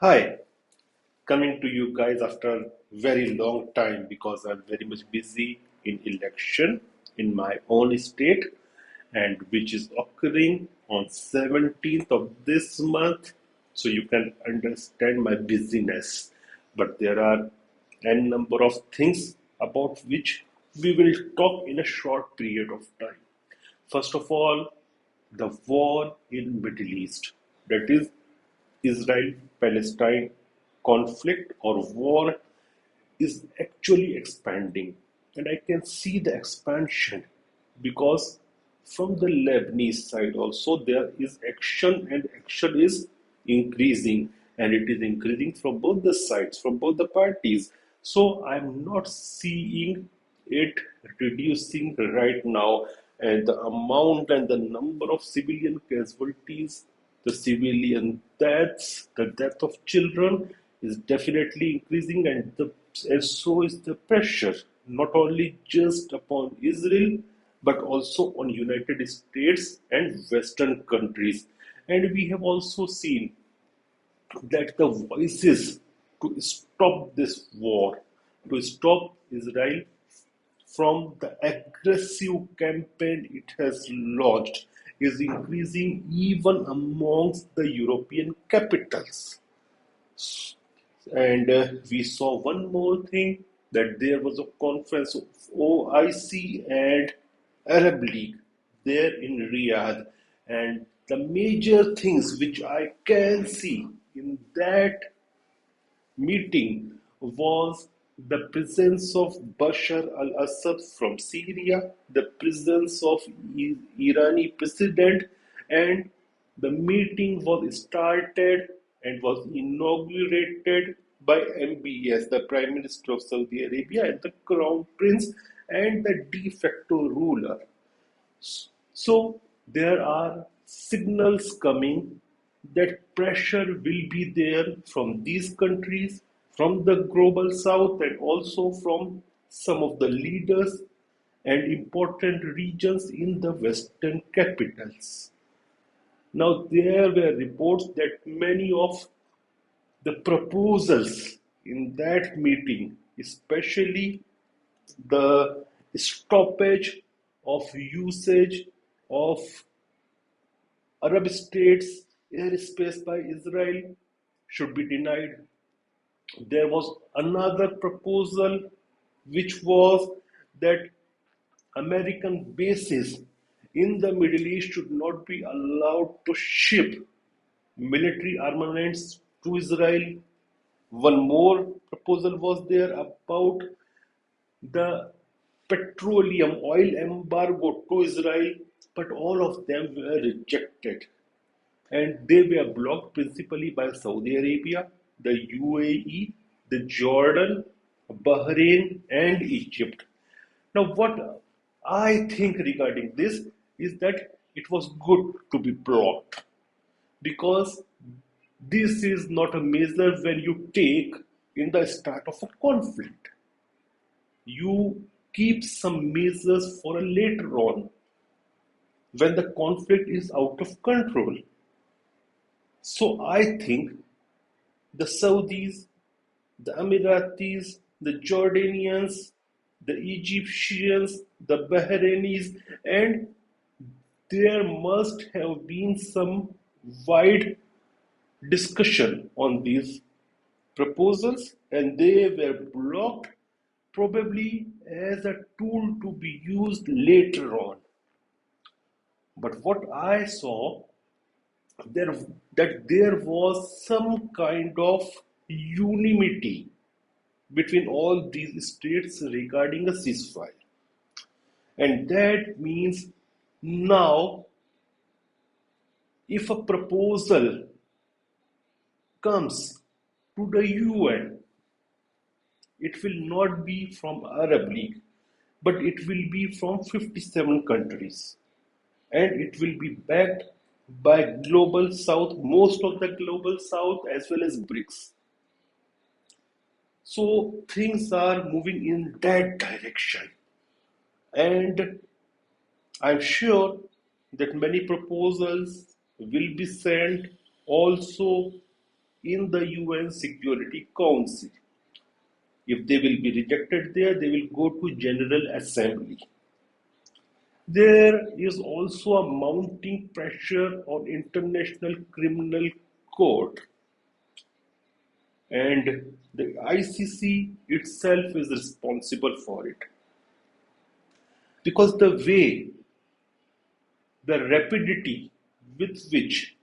Hi, coming to you guys after a very long time because I'm very much busy in election in my own state and which is occurring on 17th of this month. So you can understand my busyness. But there are n number of things about which we will talk in a short period of time. First of all, the war in Middle East, that is Israel-Palestine conflict or war is actually expanding. And I can see the expansion because from the Lebanese side also there is action and action is increasing and it is increasing from both the sides, from both the parties. So I'm not seeing it reducing right now, and the amount and the number of civilian casualties, the civilian deaths, the death of children is definitely increasing, and so is the pressure not only just upon Israel but also on United States and Western countries. And we have also seen that the voices to stop this war, to stop Israel from the aggressive campaign it has launched, is increasing even amongst the European capitals. And we saw one more thing, that there was a conference of OIC and Arab League there in Riyadh. And the major things which I can see in that meeting was the presence of Bashar al-Assad from Syria, the presence of Irani president, and the meeting was started and was inaugurated by MBS, the Prime Minister of Saudi Arabia, and the Crown Prince and the de facto ruler. So there are signals coming that pressure will be there from these countries, from the global south, and also from some of the leaders and important regions in the Western capitals. Now, there were reports that many of the proposals in that meeting, especially the stoppage of usage of Arab states' airspace by Israel, should be denied. There was another proposal which was that American bases in the Middle East should not be allowed to ship military armaments to Israel. One more proposal was there about the petroleum oil embargo to Israel, but all of them were rejected. And they were blocked principally by Saudi Arabia, the UAE, the Jordan, Bahrain, and Egypt. Now, what I think regarding this is that it was good to be blocked because this is not a measure when you take in the start of a conflict. You keep some measures for a later on when the conflict is out of control. So I think the Saudis, the Emiratis, the Jordanians, the Egyptians, the Bahrainis, and there must have been some wide discussion on these proposals, and they were blocked probably as a tool to be used later on. But what I saw there that there was some kind of unanimity between all these states regarding a ceasefire. And that means now, if a proposal comes to the UN, it will not be from Arab League, but it will be from 57 countries. And it will be backed by Global South, most of the Global South, as well as BRICS. So things are moving in that direction. And I'm sure that many proposals will be sent also in the UN Security Council. If they will be rejected there, they will go to General Assembly. There is also a mounting pressure on International Criminal Court, and the ICC itself is responsible for it. Because the way, the rapidity with which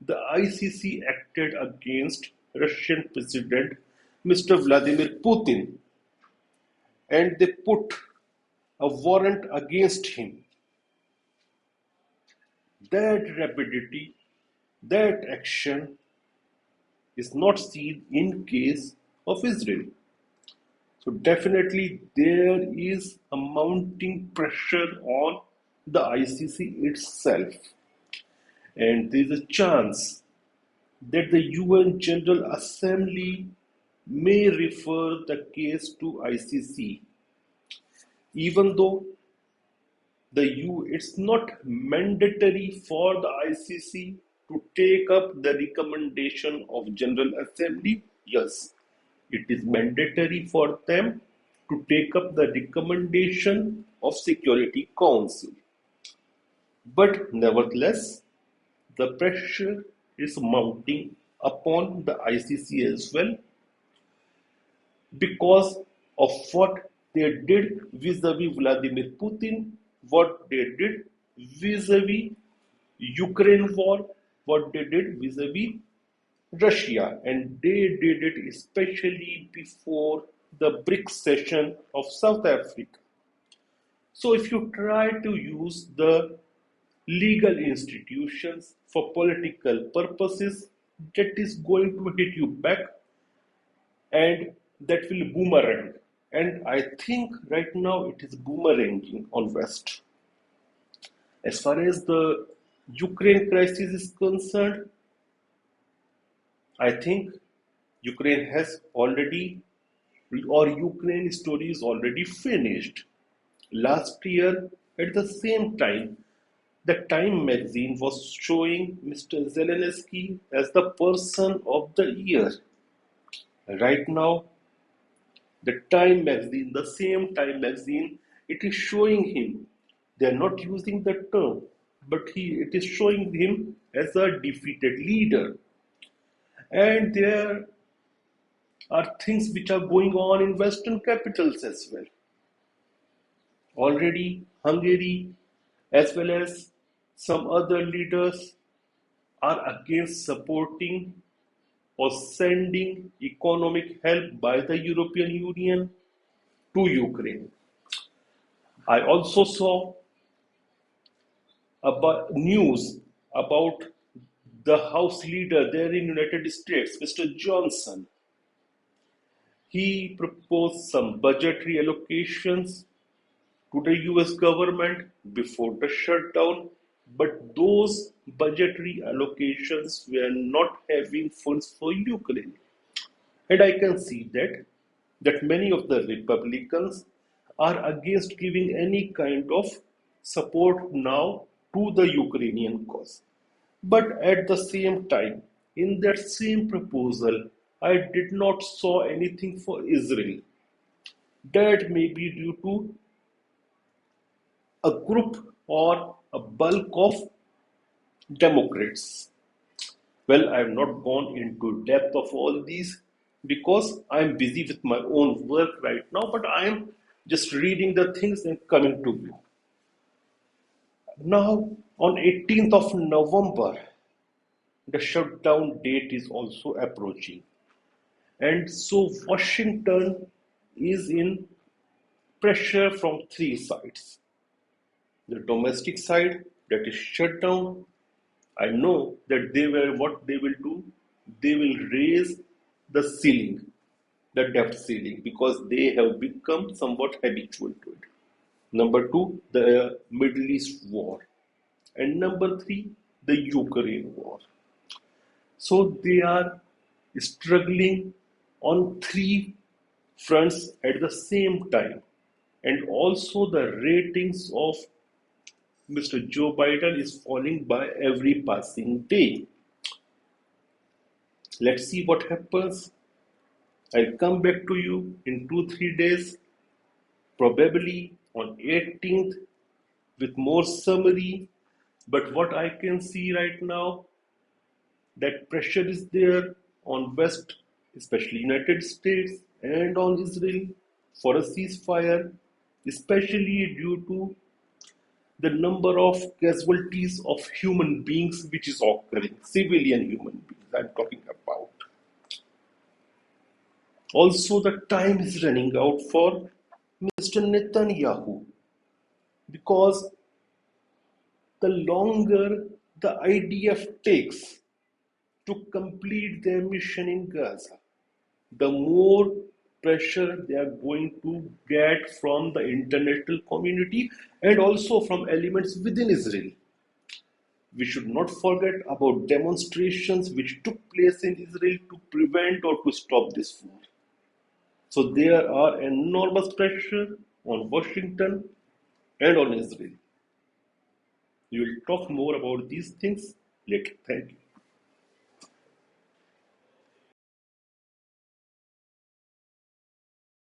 the ICC acted against Russian President Mr. Vladimir Putin, and they put a warrant against him, that rapidity, that action is not seen in case of Israel. So definitely there is a mounting pressure on the ICC itself, and there is a chance that the UN General Assembly may refer the case to ICC, even though it's not mandatory for the ICC to take up the recommendation of General Assembly. Yes, it is mandatory for them to take up the recommendation of Security Council. But nevertheless, the pressure is mounting upon the ICC as well because of what they did vis-a-vis Vladimir Putin, what they did vis-a-vis Ukraine war, what they did vis-a-vis Russia, and they did it especially before the BRICS session of South Africa. So if you try to use the legal institutions for political purposes, that is going to hit you back, and that will boomerang. And I think right now it is boomeranging on West. As far as the Ukraine crisis is concerned, I think Ukraine has already, or Ukraine story is already finished. Last year, at the same time, the Time magazine was showing Mr. Zelensky as the person of the year. Right now, the same Time magazine, it is showing him. They are not using the term, but it is showing him as a defeated leader. And there are things which are going on in Western capitals as well. Already, Hungary, as well as some other leaders, are against supporting or sending economic help by the European Union to Ukraine. I also saw about news about the House leader there in United States, Mr. Johnson. He proposed some budgetary allocations to the US government before the shutdown, but those budgetary allocations were not having funds for Ukraine. And I can see that many of the Republicans are against giving any kind of support now to the Ukrainian cause. But at the same time, in that same proposal, I did not saw anything for Israel. That may be due to a group or a bulk of Democrats. Well, I have not gone into depth of all these because I am busy with my own work right now, but I am just reading the things and coming to you. Now, on 18th of November, the shutdown date is also approaching. And so Washington is in pressure from three sides. The domestic side, that is shutdown. I know that what they will do, they will raise the ceiling, the debt ceiling, because they have become somewhat habitual to it. Number two, the Middle East war. And number three, the Ukraine war. So they are struggling on three fronts at the same time. And also the ratings of Mr. Joe Biden is falling by every passing day. Let's see what happens. I'll come back to you in 2 3 days, probably on 18th, with more summary. But what I can see right now, that pressure is there on West, especially United States, and on Israel for a ceasefire, especially due to the number of casualties of human beings which is occurring, civilian human beings I'm talking about. Also, the time is running out for Mr. Netanyahu, because the longer the IDF takes to complete their mission in Gaza, the more pressure they are going to get from the international community and also from elements within Israel. We should not forget about demonstrations which took place in Israel to prevent or to stop this war. So there are enormous pressure on Washington and on Israel. We will talk more about these things later. Thank you.